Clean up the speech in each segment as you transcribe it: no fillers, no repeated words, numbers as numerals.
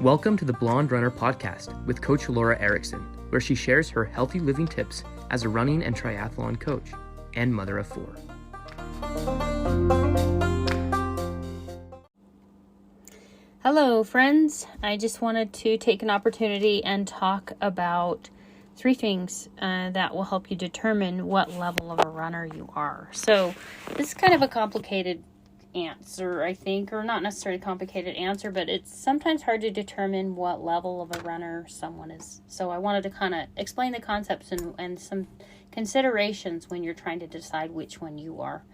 Welcome to the Blonde Runner podcast with Coach Laura Erickson, where she shares her healthy living tips as a running and triathlon coach and mother of 4. Hello, friends. I just wanted to take an opportunity and talk about 3 things that will help you determine what level of a runner you are. So this is kind of a complicated answer, I think, or not necessarily a complicated answer, but it's sometimes hard to determine what level of a runner someone is. So I wanted to kind of explain the concepts and some considerations when you're trying to decide which one you are.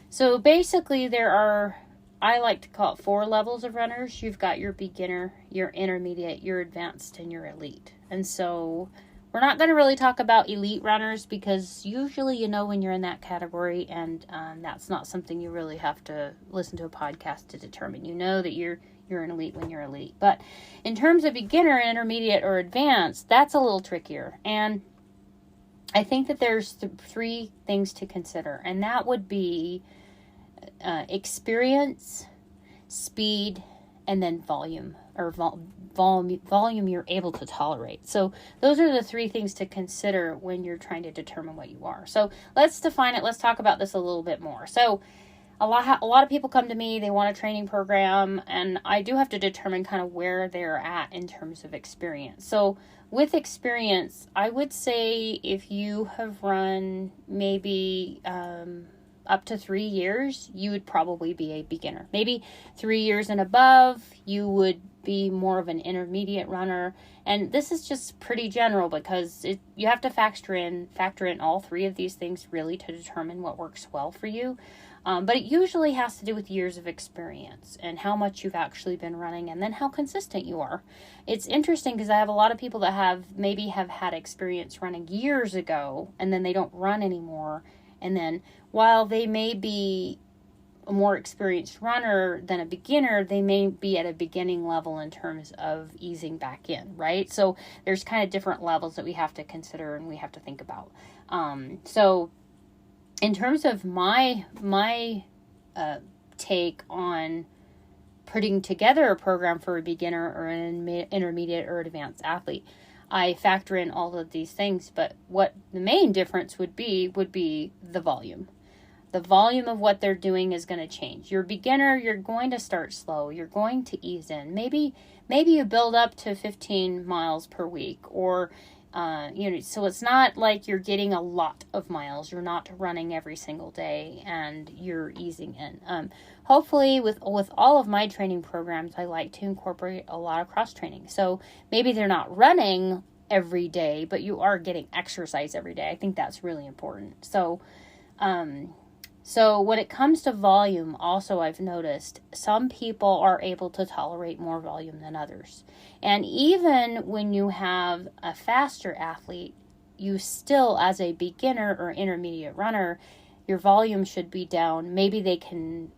So basically I like to call it 4 levels of runners. You've got your beginner, your intermediate, your advanced, and your elite. And so we're not going to really talk about elite runners because usually you know when you're in that category, and that's not something you really have to listen to a podcast to determine. You know that you're an elite when you're elite. But in terms of beginner, intermediate, or advanced, that's a little trickier. And I think that there's 3 things to consider, and that would be experience, speed, and then volume, or volume you're able to tolerate. So those are the 3 things to consider when you're trying to determine what you are. So let's define it. Let's talk about this a little bit more. So a lot of people come to me, they want a training program, and I do have to determine kind of where they're at in terms of experience. So with experience, I would say if you have run maybe up to 3 years, you would probably be a beginner. Maybe 3 years and above, you would be more of an intermediate runner. And this is just pretty general because you have to factor in all 3 of these things really to determine what works well for you. But it usually has to do with years of experience and how much you've actually been running and then how consistent you are. It's interesting because I have a lot of people that have had experience running years ago and then they don't run anymore. And then while they may be a more experienced runner than a beginner, they may be at a beginning level in terms of easing back in, right? So there's kind of different levels that we have to consider and we have to think about. So in terms of my take on putting together a program for a beginner or an intermediate or advanced athlete, I factor in all of these things, but what the main difference would be the volume. The volume of what they're doing is going to change. You're a beginner, you're going to start slow. You're going to ease in. Maybe you build up to 15 miles per week, or so it's not like you're getting a lot of miles. You're not running every single day and you're easing in. Hopefully with all of my training programs, I like to incorporate a lot of cross training. So maybe they're not running every day, but you are getting exercise every day. I think that's really important. So when it comes to volume, also I've noticed some people are able to tolerate more volume than others. And even when you have a faster athlete, you still, as a beginner or intermediate runner, your volume should be down. Maybe they can,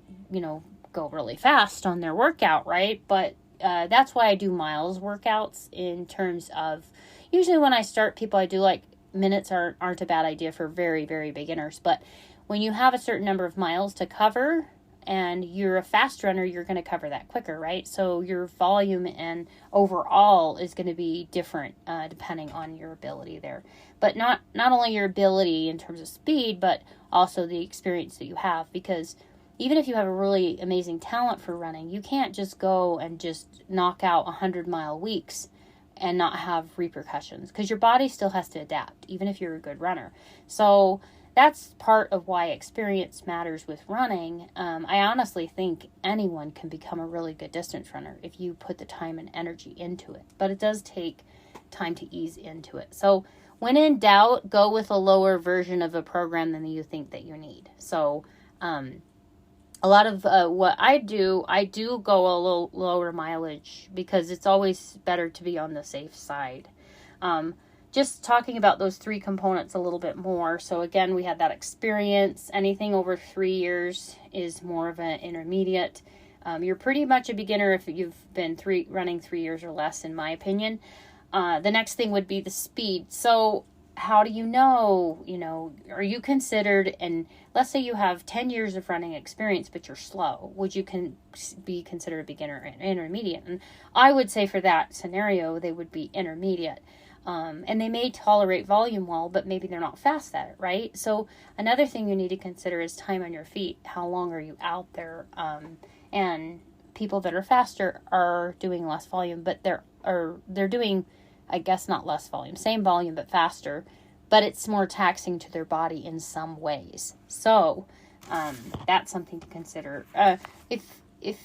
go really fast on their workout, right? But that's why I do miles workouts in terms of, usually when I start people, I do like minutes aren't a bad idea for very, very beginners. But when you have a certain number of miles to cover and you're a fast runner, you're going to cover that quicker, right? So your volume and overall is going to be different depending on your ability there. But not only your ability in terms of speed, but also the experience that you have. Because even if you have a really amazing talent for running, you can't just go and just knock out 100-mile weeks and not have repercussions, because your body still has to adapt, even if you're a good runner. So that's part of why experience matters with running. I honestly think anyone can become a really good distance runner if you put the time and energy into it. But it does take time to ease into it. So when in doubt, go with a lower version of a program than you think that you need. So a lot of what I do go a little lower mileage because it's always better to be on the safe side. Just talking about those 3 components a little bit more. So again, we had that experience. Anything over 3 years is more of an intermediate. You're pretty much a beginner if you've been running 3 years or less, in my opinion. The next thing would be the speed. So how do you know, are you considered, and let's say you have 10 years of running experience, but you're slow. Would you be considered a beginner and intermediate? And I would say for that scenario, they would be intermediate. And they may tolerate volume well, but maybe they're not fast at it, right? So another thing you need to consider is time on your feet. How long are you out there? And people that are faster are doing less volume, but they're doing, I guess, not less volume, same volume, but faster, but it's more taxing to their body in some ways. So that's something to consider. If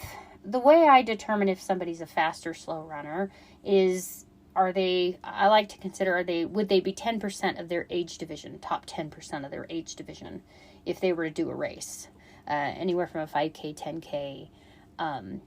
the way I determine if somebody's a fast or slow runner is, I like to consider, would they be 10% of their age division, top 10% of their age division, if they were to do a race, anywhere from a 5K, 10K.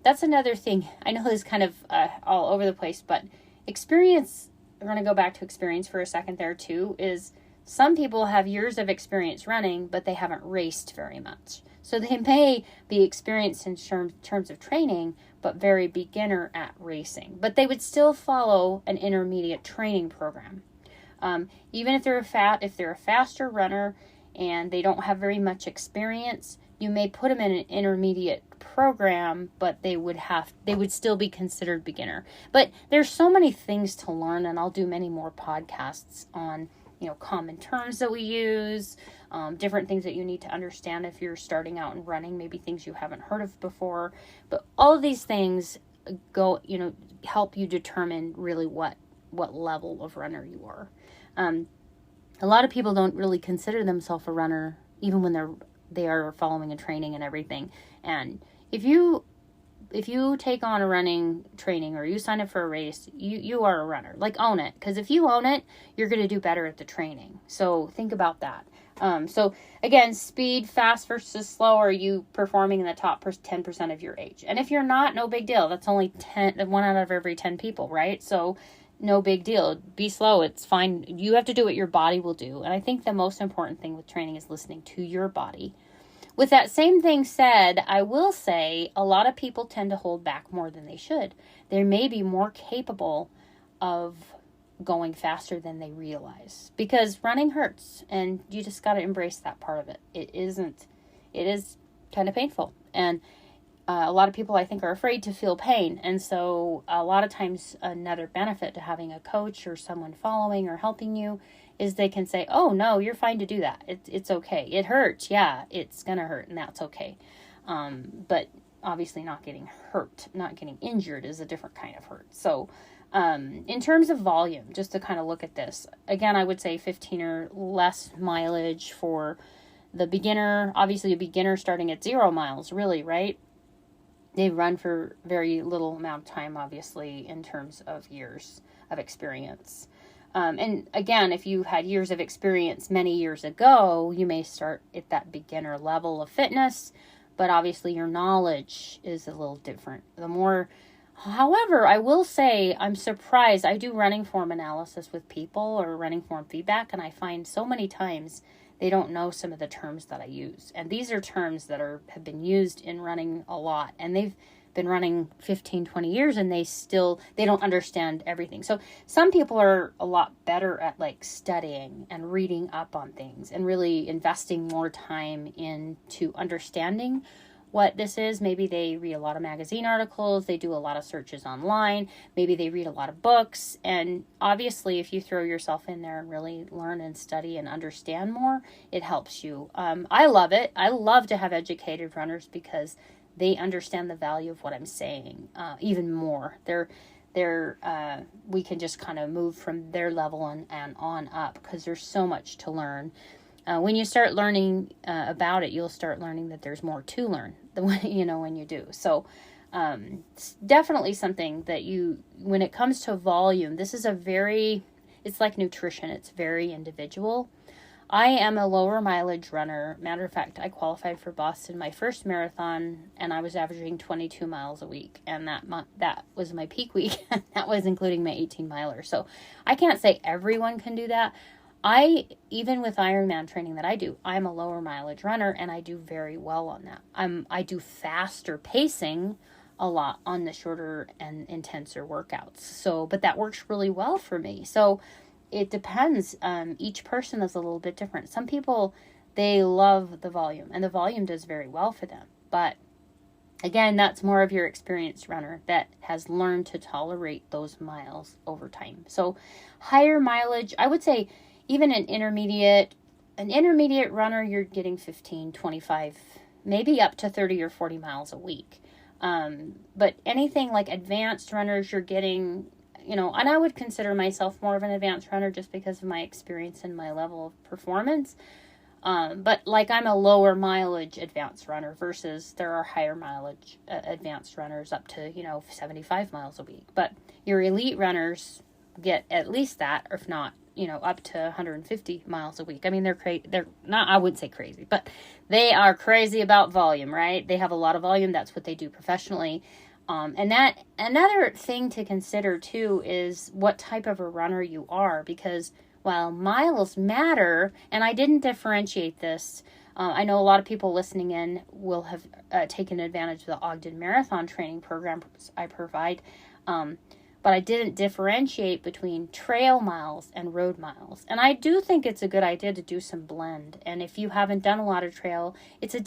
That's another thing. I know this is kind of all over the place, but experience, we're going to go back to experience for a second there too, is some people have years of experience running, but they haven't raced very much. So they may be experienced in terms of training, but very beginner at racing. But they would still follow an intermediate training program. Even if they're a faster runner and they don't have very much experience, you may put them in an intermediate program, but they would still be considered beginner. But there's so many things to learn, and I'll do many more podcasts on common terms that we use, different things that you need to understand if you're starting out in running, maybe things you haven't heard of before. But all of these things help you determine really what level of runner you are. A lot of people don't really consider themselves a runner, even when they are following a training and everything. And if you take on a running training or you sign up for a race, you are a runner. Like, own it. Because if you own it, you're going to do better at the training. So think about that. So again, speed, fast versus slow. Are you performing in the top 10% of your age? And if you're not, no big deal. That's only 1 out of every 10 people, right? So no big deal. Be slow. It's fine. You have to do what your body will do. And I think the most important thing with training is listening to your body. With that same thing said, I will say a lot of people tend to hold back more than they should. They may be more capable of going faster than they realize, because running hurts, and you just got to embrace that part of it. It is kind of painful, and a lot of people, I think, are afraid to feel pain. And so a lot of times another benefit to having a coach or someone following or helping you is they can say, oh, no, you're fine to do that. It's okay. It hurts. Yeah, it's going to hurt, and that's okay. But obviously not getting hurt, not getting injured is a different kind of hurt. So in terms of volume, just to kind of look at this, again, I would say 15 or less mileage for the beginner. Obviously, a beginner starting at 0 miles, really, right? They run for very little amount of time, obviously, in terms of years of experience. And again, if you had years of experience many years ago, you may start at that beginner level of fitness, but obviously your knowledge is a little different. However, I will say I'm surprised. I do running form analysis with people, or running form feedback, and I find so many times they don't know some of the terms that I use. And these are terms that have been used in running a lot, and they've been running 15, 20 years, and they don't understand everything. So some people are a lot better at studying and reading up on things and really investing more time into understanding what this is. Maybe they read a lot of magazine articles, they do a lot of searches online, maybe they read a lot of books. And obviously, if you throw yourself in there and really learn and study and understand more, it helps you. I love it. I love to have educated runners because they understand the value of what I'm saying even more. We can just kind of move from their level and on up, because there's so much to learn. When you start learning about it, you'll start learning that there's more to learn when you do. So it's definitely something that when it comes to volume, this is it's like nutrition. It's very individual. I am a lower mileage runner. Matter of fact, I qualified for Boston, my first marathon, and I was averaging 22 miles a week. And that was my peak week. That was including my 18 miler. So I can't say everyone can do that. Even with Ironman training that I do, I'm a lower mileage runner, and I do very well on that. I do faster pacing a lot on the shorter and intenser workouts. But that works really well for me. So it depends. Each person is a little bit different. Some people, they love the volume, and the volume does very well for them. But again, that's more of your experienced runner that has learned to tolerate those miles over time. So higher mileage, I would say even an intermediate runner, you're getting 15, 25, maybe up to 30 or 40 miles a week. But anything like advanced runners, you're getting, and I would consider myself more of an advanced runner just because of my experience and my level of performance. But like I'm a lower mileage advanced runner versus there are higher mileage advanced runners up to, 75 miles a week. But your elite runners get at least that, or if not, up to 150 miles a week. I mean, they're not, I wouldn't say crazy, but they are crazy about volume, right? They have a lot of volume. That's what they do professionally. And that another thing to consider too is what type of a runner you are, because while miles matter, and I didn't differentiate this, I know a lot of people listening in will have taken advantage of the Ogden Marathon training program I provide, but I didn't differentiate between trail miles and road miles. And I do think it's a good idea to do some blend. And if you haven't done a lot of trail, it's a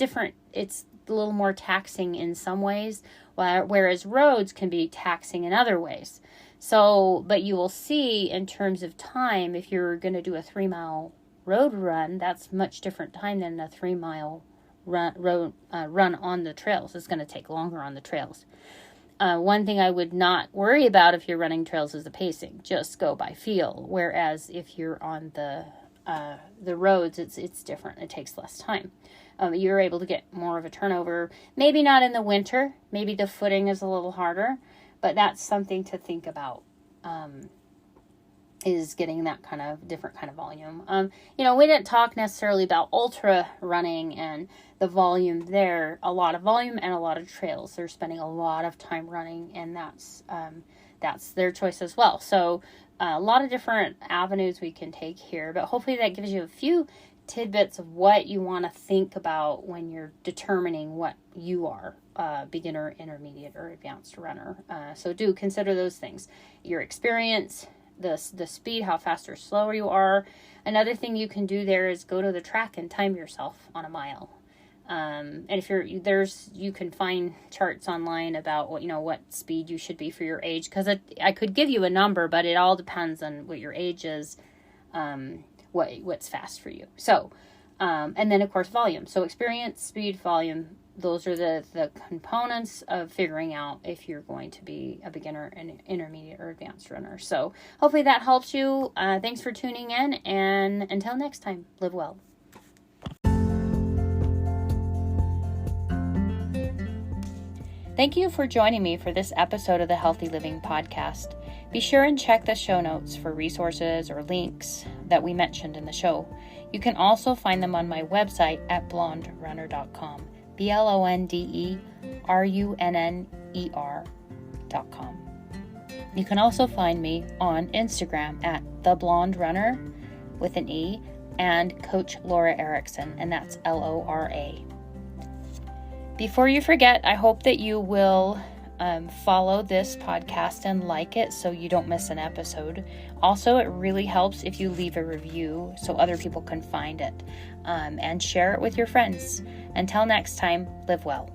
little more taxing in some ways, whereas roads can be taxing in other ways. So, but you will see in terms of time, if you're going to do a 3-mile road run, that's much different time than a 3-mile run on the trails. It's going to take longer on the trails. One thing I would not worry about if you're running trails is the pacing. Just go by feel. Whereas if you're on the roads, it's different. It takes less time. You're able to get more of a turnover. Maybe not in the winter. Maybe the footing is a little harder. But that's something to think about, is getting that kind of different kind of volume. We didn't talk necessarily about ultra running and the volume there. A lot of volume and a lot of trails. They're spending a lot of time running, and that's their choice as well. So a lot of different avenues we can take here. But hopefully that gives you a few tidbits of what you want to think about when you're determining what you are, beginner, intermediate, or advanced runner. So do consider those things. Your experience, the speed, how fast or slower you are. Another thing you can do there is go to the track and time yourself on a mile. And if you can find charts online about what speed you should be for your age, because I could give you a number, but it all depends on what your age is, what's fast for you. So, and then of course volume. So experience, speed, volume. Those are the components of figuring out if you're going to be a beginner, an intermediate, or advanced runner. So hopefully that helps you. Thanks for tuning in, and until next time, live well. Thank you for joining me for this episode of the Healthy Living Podcast. Be sure and check the show notes for resources or links that we mentioned in the show. You can also find them on my website at blonderunner.com. BLONDERUNNER.com. You can also find me on Instagram at The Blonde Runner with an E, and Coach Laura Erickson, and that's LORA. Before you forget, I hope that you will follow this podcast and like it so you don't miss an episode. Also, it really helps if you leave a review so other people can find it, and share it with your friends. Until next time, live well.